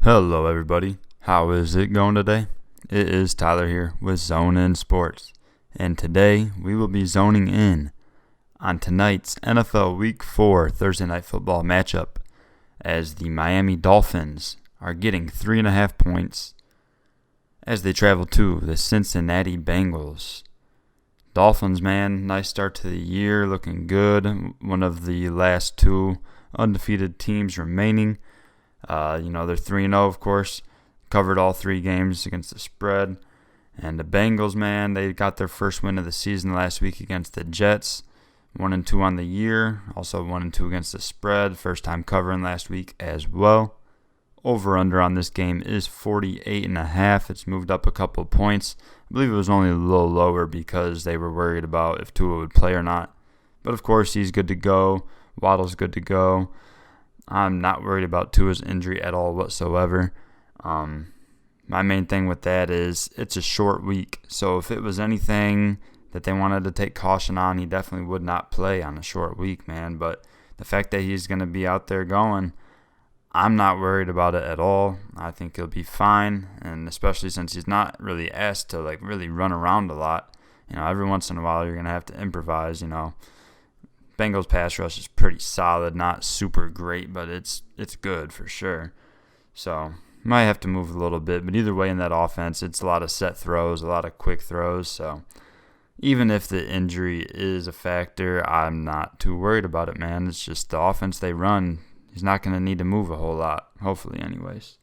Hello, everybody. How is it going today? It is Tyler here with Zone In Sports, and today we will be zoning in on tonight's NFL Week 4 Thursday Night Football matchup as the Miami Dolphins are getting 3.5 points as they travel to the Cincinnati Bengals. Dolphins, man, nice start to the year, looking good. One of the last two undefeated teams remaining. They're 3-0, of course. Covered all three games against the spread. And the Bengals, man, they got their first win of the season last week against the Jets. 1-2 on the year. Also 1-2 against the spread. First time covering last week as well. Over-under on this game is 48.5. It's moved up a couple of points. I believe it was only a little lower because they were worried about if Tua would play or not. But, of course, he's good to go. Waddle's good to go. I'm not worried about Tua's injury at all whatsoever. My main thing with that is it's a short week. So if it was anything that they wanted to take caution on, he definitely would not play on a short week, man. But the fact that he's going to be out there going, I'm not worried about it at all. I think he'll be fine, and especially since he's not really asked to really run around a lot. Every once in a while you're going to have to improvise, Bengals pass rush is pretty solid, not super great, but it's good for sure. So might have to move a little bit, but either way in that offense, it's a lot of set throws, a lot of quick throws. So even if the injury is a factor, I'm not too worried about it, man. It's just the offense they run. He's not going to need to move a whole lot, hopefully anyways.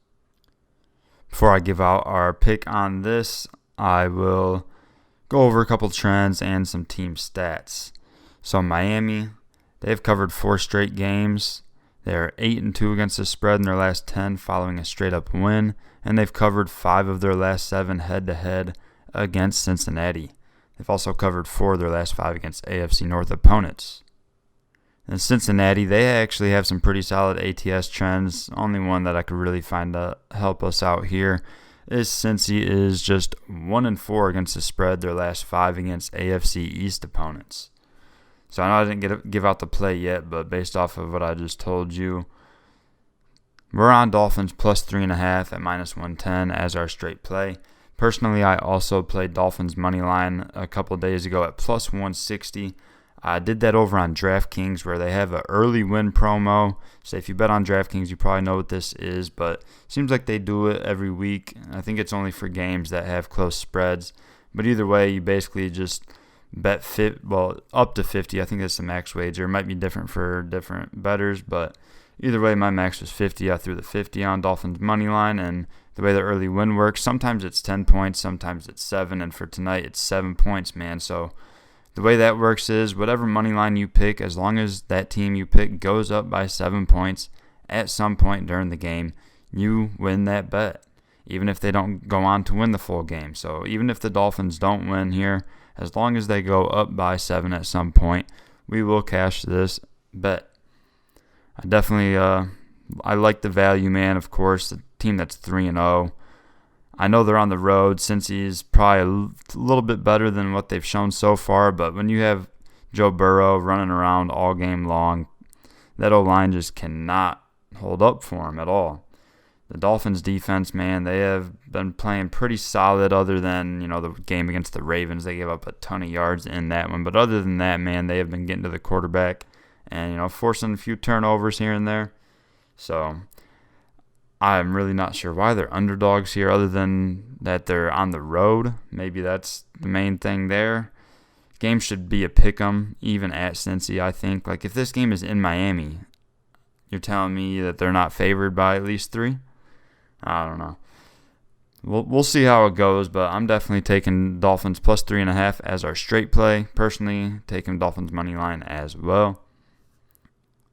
Before I give out our pick on this, I will go over a couple trends and some team stats. So Miami, they've covered 4 straight games. They're 8-2 against the spread in their last 10 following a straight-up win, and they've covered 5 of their last 7 head-to-head against Cincinnati. They've also covered 4 of their last 5 against AFC North opponents. In Cincinnati, they actually have some pretty solid ATS trends. Only one that I could really find to help us out here is Cincy is just 1-4 against the spread, their last 5 against AFC East opponents. So I know I didn't give out the play yet, but based off of what I just told you, we're on Dolphins plus 3.5 at minus 110 as our straight play. Personally, I also played Dolphins money line a couple days ago at plus 160. I did that over on DraftKings where they have an early win promo. So if you bet on DraftKings, you probably know what this is, but it seems like they do it every week. I think it's only for games that have close spreads. But either way, you basically just bet up to 50. I think that's the max wager. It might be different for different bettors, but either way, my max was 50. I threw the 50 on Dolphins money line, and the way the early win works, sometimes it's 10 points, sometimes it's 7, and for tonight it's 7 points, man. So the way that works is whatever money line you pick, as long as that team you pick goes up by 7 points at some point during the game, you win that bet, even if they don't go on to win the full game. So even if the Dolphins don't win here, as long as they go up by 7 at some point, we will cash this bet. I definitely I like the value, man, of course. The team that's 3-0. I know they're on the road. Cincy is probably a little bit better than what they've shown so far, but when you have Joe Burrow running around all game long, that O-line just cannot hold up for him at all. The Dolphins defense, man, they have been playing pretty solid other than, the game against the Ravens. They gave up a ton of yards in that one. But other than that, man, they have been getting to the quarterback and, forcing a few turnovers here and there. So I'm really not sure why they're underdogs here other than that they're on the road. Maybe that's the main thing there. Game should be a pick-em, even at Cincy, I think. If this game is in Miami, you're telling me that they're not favored by at least 3? I don't know. We'll see how it goes, but I'm definitely taking Dolphins plus 3.5 as our straight play. Personally, taking Dolphins money line as well.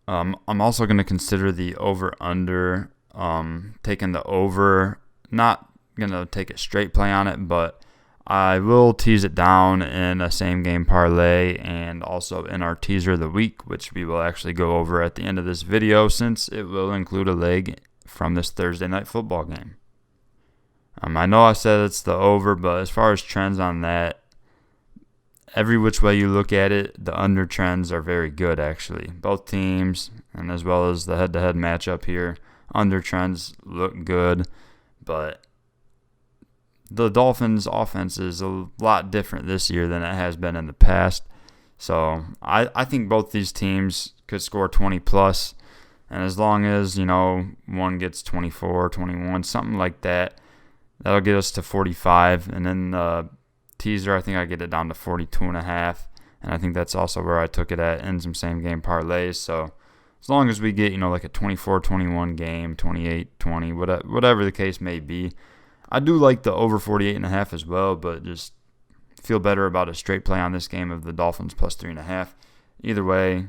I'm also going to consider the over/under. Taking the over. Not going to take a straight play on it, but I will tease it down in a same game parlay and also in our teaser of the week, which we will actually go over at the end of this video since it will include a leg from this Thursday night football game. I know I said it's the over, but as far as trends on that, every which way you look at it, the under trends are very good, actually. Both teams, and as well as the head-to-head matchup here, under trends look good, but the Dolphins' offense is a lot different this year than it has been in the past. So I think both these teams could score 20 plus, and as long as, one gets 24, 21, something like that, that'll get us to 45. And then teaser, I think I get it down to 42.5. And I think that's also where I took it at in some same game parlays. So as long as we get, like a 24-21 game, 28-20, whatever the case may be. I do like the over 48.5 as well, but just feel better about a straight play on this game of the Dolphins plus 3.5. Either way,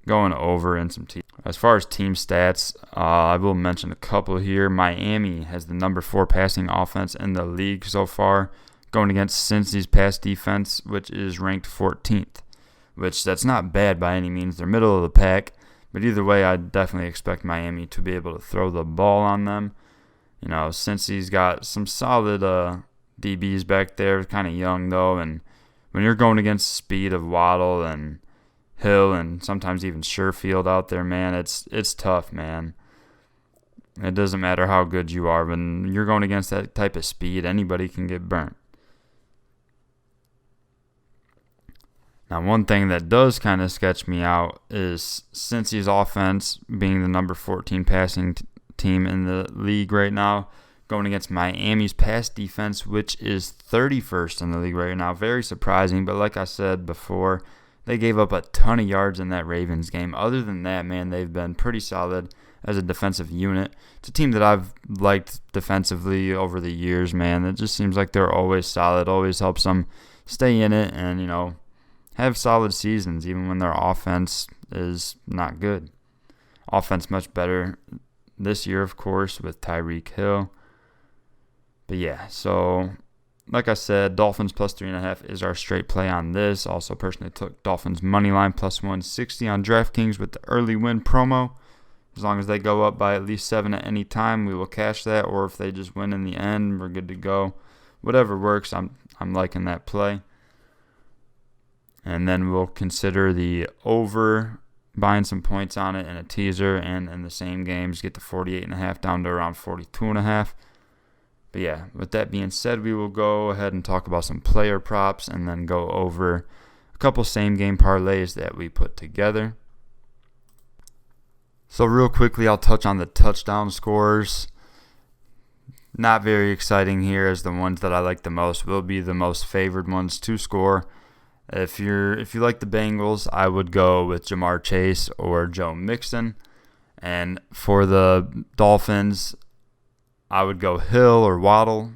going over in some team. As far as team stats, I will mention a couple here. Miami has the number 4 passing offense in the league so far, going against Cincy's pass defense, which is ranked 14th, which that's not bad by any means. They're middle of the pack, but either way, I definitely expect Miami to be able to throw the ball on them. Cincy's got some solid DBs back there, kind of young though, and when you're going against the speed of Waddle and Hill and sometimes even Sherfield out there, man, it's tough, man. It doesn't matter how good you are. When you're going against that type of speed, anybody can get burnt. Now, one thing that does kind of sketch me out is Cincy's offense being the number 14 passing team in the league right now, going against Miami's pass defense, which is 31st in the league right now. Very surprising, but like I said before, they gave up a ton of yards in that Ravens game. Other than that, man, they've been pretty solid as a defensive unit. It's a team that I've liked defensively over the years, man. It just seems like they're always solid, always helps them stay in it and, have solid seasons even when their offense is not good. Offense much better this year, of course, with Tyreek Hill. But yeah, so like I said, Dolphins plus 3.5 is our straight play on this. Also, personally took Dolphins money line plus 160 on DraftKings with the early win promo. As long as they go up by at least 7 at any time, we will cash that. Or if they just win in the end, we're good to go. Whatever works, I'm liking that play. And then we'll consider the over, buying some points on it in a teaser, and in the same games get the 48.5 down to around 42.5. But yeah, with that being said, we will go ahead and talk about some player props and then go over a couple same game parlays that we put together. So real quickly, I'll touch on the touchdown scores. Not very exciting here, as the ones that I like the most will be the most favored ones to score. If you like the Bengals, I would go with Jamar Chase or Joe Mixon. And for the Dolphins, I would go Hill or Waddle.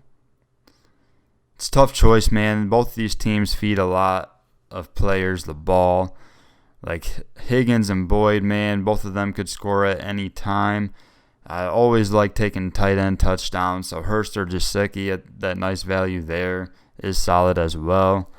It's a tough choice, man. Both these teams feed a lot of players the ball. Like Higgins and Boyd, man, both of them could score at any time. I always like taking tight end touchdowns, so Hurst or Gesicki at that nice value there is solid as well.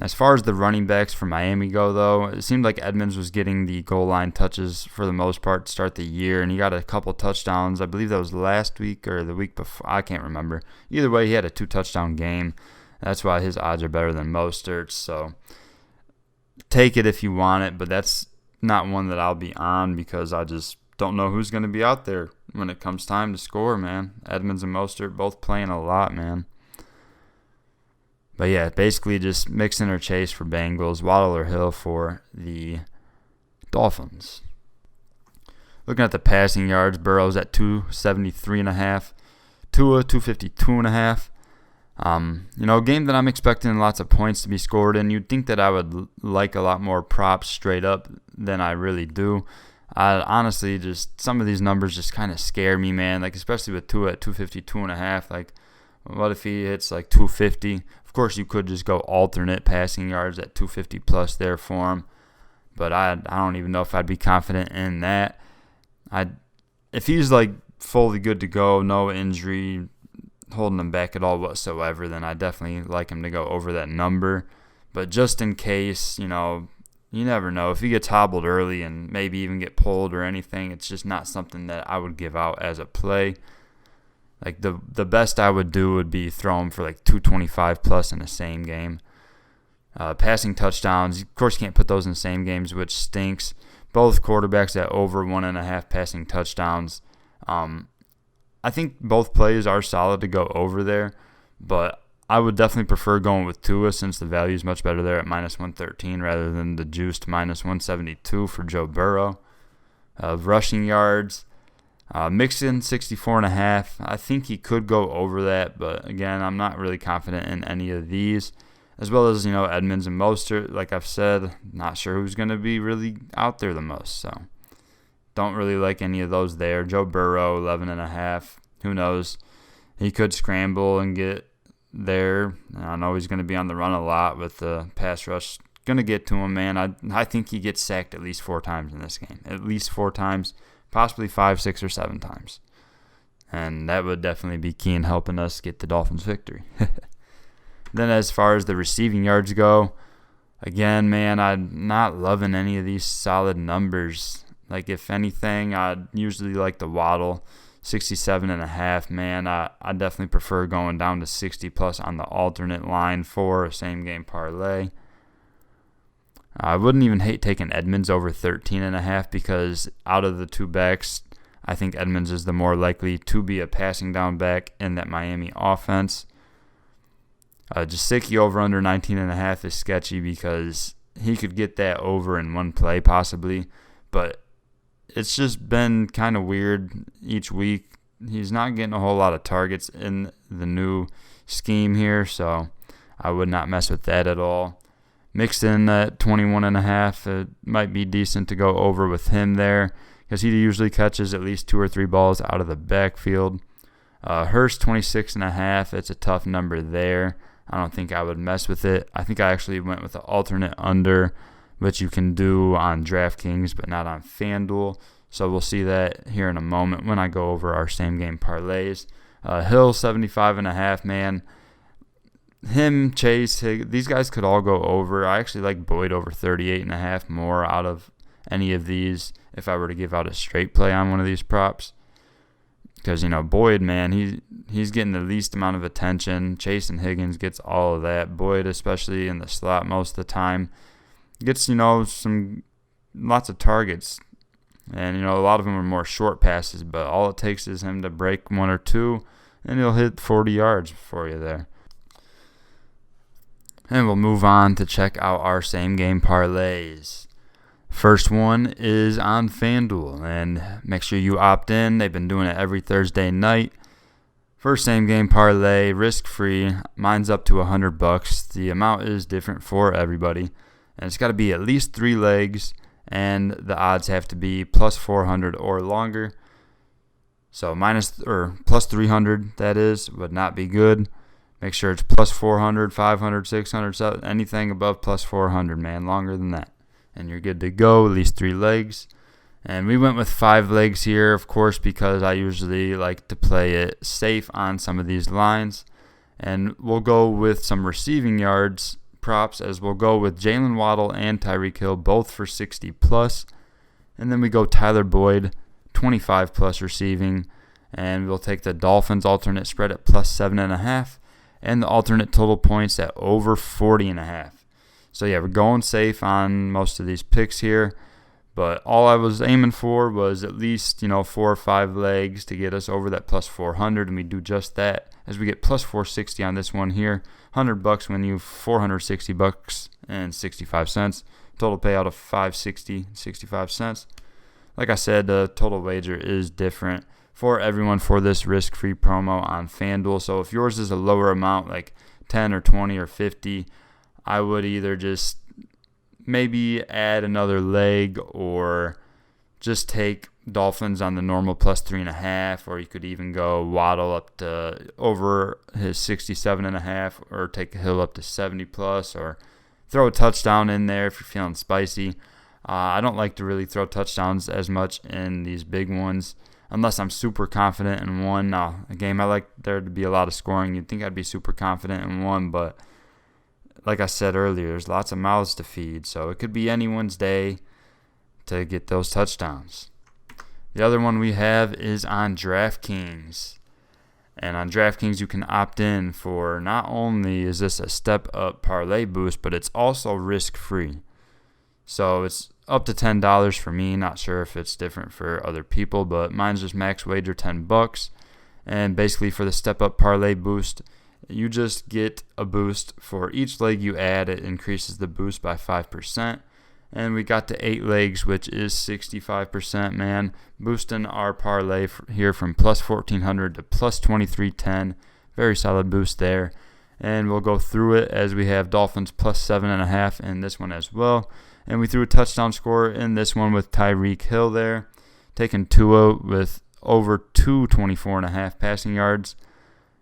As far as the running backs for Miami go, though, it seemed like Edmonds was getting the goal line touches for the most part to start the year, and he got a couple touchdowns. I believe that was last week or the week before. I can't remember. Either way, he had a 2-touchdown game. That's why his odds are better than Mostert's. So take it if you want it, but that's not one that I'll be on because I just don't know who's going to be out there when it comes time to score, man. Edmonds and Mostert both playing a lot, man. But yeah, basically just Mixon or Chase for Bengals, Waddle or Hill for the Dolphins. Looking at the passing yards, Burrow's at 273.5, Tua 252.5. A game that I'm expecting lots of points to be scored in. You'd think that I would like a lot more props straight up than I really do. Honestly, just some of these numbers just kind of scare me, man. Like especially with Tua at 252.5. Like, what if he hits like 250? Of course, you could just go alternate passing yards at 250 plus there for him, but I don't even know if I'd be confident in that. If he's like fully good to go, no injury holding him back at all whatsoever, then I definitely like him to go over that number. But just in case, you never know. If he gets hobbled early and maybe even get pulled or anything, it's just not something that I would give out as a play. Like the best I would do would be throw him for like 225 plus in the same game. Passing touchdowns, of course, you can't put those in the same games, which stinks. both quarterbacks at over 1.5 passing touchdowns. I think both plays are solid to go over there, but I would definitely prefer going with Tua since the value is much better there at -113 rather than the juiced -172 for Joe Burrow. Rushing yards, Mixon 64.5. I think he could go over that, but again, I'm not really confident in any of these. As well as, Edmonds and Mostert, like I've said, not sure who's going to be really out there the most. So don't really like any of those there. Joe Burrow, 11.5. Who knows? He could scramble and get there. I know he's going to be on the run a lot with the pass rush. Going to get to him, man. I think he gets sacked at least 4 times in this game. At least 4 times, possibly 5, 6, or 7 times. And that would definitely be key in helping us get the Dolphins' victory. Then as far as the receiving yards go, again, man, I'm not loving any of these solid numbers. Like, if anything, I'd usually like the Waddle, 67.5. Man, I definitely prefer going down to 60+ on the alternate line for a same-game parlay. I wouldn't even hate taking Edmonds over 13.5 because out of the 2 backs, I think Edmonds is the more likely to be a passing down back in that Miami offense. Gesicki over under 19.5 is sketchy because he could get that over in one play possibly, but it's just been kind of weird each week. He's not getting a whole lot of targets in the new scheme here, so I would not mess with that at all. Mixon at 21.5, it might be decent to go over with him there because he usually catches at least 2 or 3 balls out of the backfield. Hurst 26.5, it's a tough number there. I don't think I would mess with it. I think I actually went with the alternate under, which you can do on DraftKings but not on FanDuel. So we'll see that here in a moment when I go over our same-game parlays. Hill 75.5, man. Him, Chase, these guys could all go over. I actually like Boyd over 38.5 more out of any of these if I were to give out a straight play on one of these props. Because, Boyd, man, he's getting the least amount of attention. Chase and Higgins gets all of that. Boyd, especially in the slot most of the time, gets, lots of targets. And, a lot of them are more short passes, but all it takes is him to break 1 or 2, and he'll hit 40 yards for you there. And we'll move on to check out our same-game parlays. First one is on FanDuel, and make sure you opt in. They've been doing it every Thursday night. First same-game parlay, risk-free. Mine's up to $100. The amount is different for everybody, and it's got to be at least 3 legs, and the odds have to be plus 400 or longer. So plus 300, that is, would not be good. Make sure it's plus 400, 500, 600, anything above plus 400, man, longer than that. And you're good to go, at least 3 legs. And we went with 5 legs here, of course, because I usually like to play it safe on some of these lines. And we'll go with some receiving yards props, as we'll go with Jalen Waddle and Tyreek Hill, both for 60+. And then we go Tyler Boyd, 25+ receiving. And we'll take the Dolphins alternate spread at plus 7.5. And the alternate total points at over 40.5. So, yeah, we're going safe on most of these picks here. But all I was aiming for was at least, 4 or 5 legs to get us over that plus 400. And we do just that as we get plus 460 on this one here. $100 win you $460 and 65 cents. Total payout of $560.65. Like I said, the total wager is different for everyone for this risk-free promo on FanDuel. So if yours is a lower amount, like 10 or 20 or 50, I would either just maybe add another leg or just take Dolphins on the normal plus 3.5, or you could even go Waddle up to over his 67.5, or take Hill up to 70+, or throw a touchdown in there if you're feeling spicy. I don't like to really throw touchdowns as much in these big ones unless I'm super confident in one. Now, a game I like there to be a lot of scoring. You'd think I'd be super confident in one, but like I said earlier, there's lots of mouths to feed, so it could be anyone's day to get those touchdowns. The other one we have is on DraftKings. And on DraftKings, you can opt in for not only is this a step-up parlay boost, but it's also risk-free. So it's up to $10 for me. Not sure if it's different for other people, but mine's just max wager $10. And basically for the step up parlay boost, you just get a boost for each leg you add. It increases the boost by 5%. And we got to 8 legs, which is 65%, man. Boosting our parlay here from plus 1,400 to plus 2,310. Very solid boost there. And we'll go through it as we have Dolphins plus 7.5 in this one as well. And we threw a touchdown score in this one with Tyreek Hill there. Taking Tua with over 224.5 passing yards.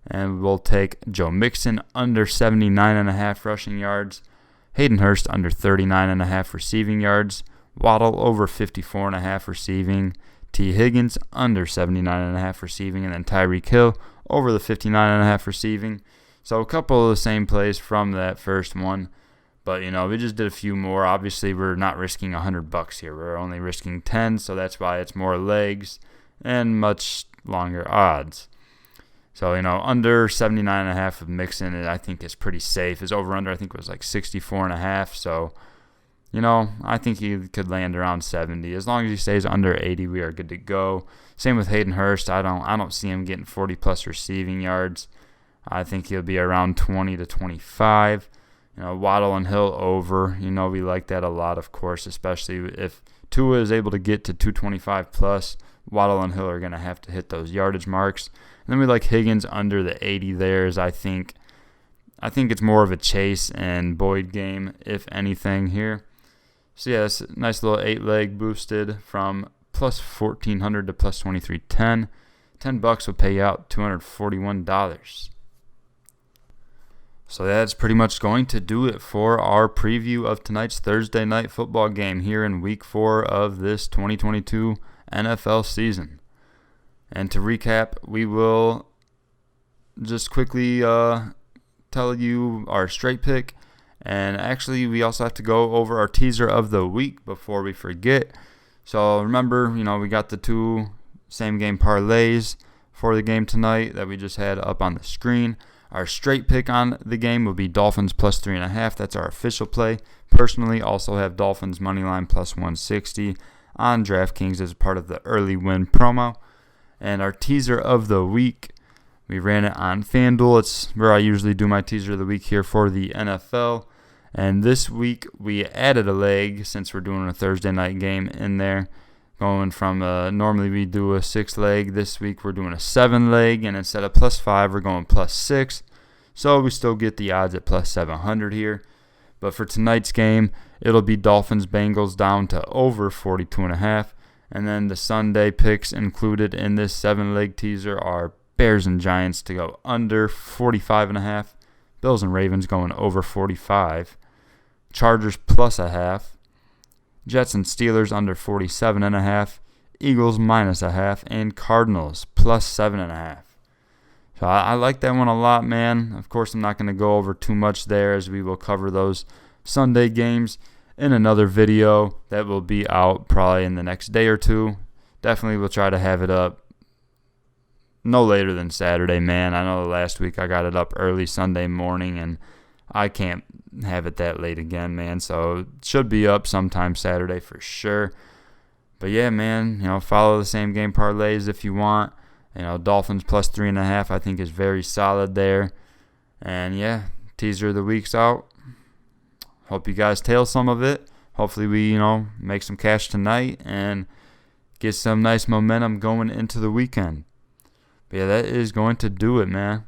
And we'll take Joe Mixon under 79.5 rushing yards. Hayden Hurst under 39.5 receiving yards. Waddle over 54.5 receiving. T. Higgins under 79.5 receiving. And then Tyreek Hill over the 59.5 receiving. So a couple of the same plays from that first one. But, we just did a few more. Obviously, we're not risking $100 here. We're only risking 10, so that's why it's more legs and much longer odds. So, under 79.5 of Mixon, I think is pretty safe. His over-under, I think, was like 64.5. So, I think he could land around 70. As long as he stays under 80, we are good to go. Same with Hayden Hurst. I don't see him getting 40-plus receiving yards. I think he'll be around 20 to 25. Waddle and Hill over. We like that a lot, of course, especially if Tua is able to get to 225 plus. Waddle and Hill are going to have to hit those yardage marks. And then we like Higgins under the 80 there, as I think it's more of a Chase and Boyd game, if anything here. So yeah, it's a nice little 8-leg boosted from plus 1,400 to plus 2,310. $10 will pay you out $241. So that's pretty much going to do it for our preview of tonight's Thursday night football game here in Week 4 of this 2022 NFL season. And to recap, we will just quickly tell you our straight pick. And actually, we also have to go over our teaser of the week before we forget. So remember, we got the 2 same game parlays for the game tonight that we just had up on the screen. Our straight pick on the game will be Dolphins plus 3.5. That's our official play. Personally, also have Dolphins moneyline plus 160 on DraftKings as part of the early win promo. And our teaser of the week, we ran it on FanDuel. It's where I usually do my teaser of the week here for the NFL. And this week we added a leg since we're doing a Thursday night game in there. Going from normally we do a 6-leg. This week we're doing a 7-leg, and instead of plus 5, we're going plus 6. So we still get the odds at plus 700 here. But for tonight's game, it'll be Dolphins-Bengals down to over 42.5. And then the Sunday picks included in this 7-leg teaser are Bears and Giants to go under 45.5. Bills and Ravens going over 45. Chargers plus a half. Jets and Steelers under 47.5, Eagles minus a half, and Cardinals plus 7.5. So I like that one a lot, man. Of course, I'm not going to go over too much there, as we will cover those Sunday games in another video that will be out probably in the next day or two. Definitely will try to have it up no later than Saturday, man. I know last week I got it up early Sunday morning, and I can't have it that late again, man. So it should be up sometime Saturday for sure. But yeah, man, follow the same game parlays if you want. Dolphins plus 3.5 I think is very solid there. And yeah, teaser of the week's out. Hope you guys tail some of it. Hopefully we, make some cash tonight and get some nice momentum going into the weekend. But yeah, that is going to do it, man.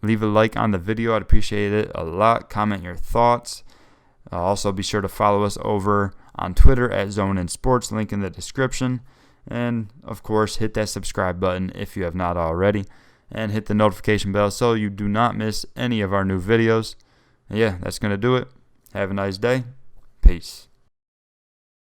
Leave a like on the video. I'd appreciate it a lot. Comment your thoughts. Also, be sure to follow us over on Twitter at Zone In Sports. Link in the description. And, of course, hit that subscribe button if you have not already. And hit the notification bell so you do not miss any of our new videos. And yeah, that's going to do it. Have a nice day. Peace.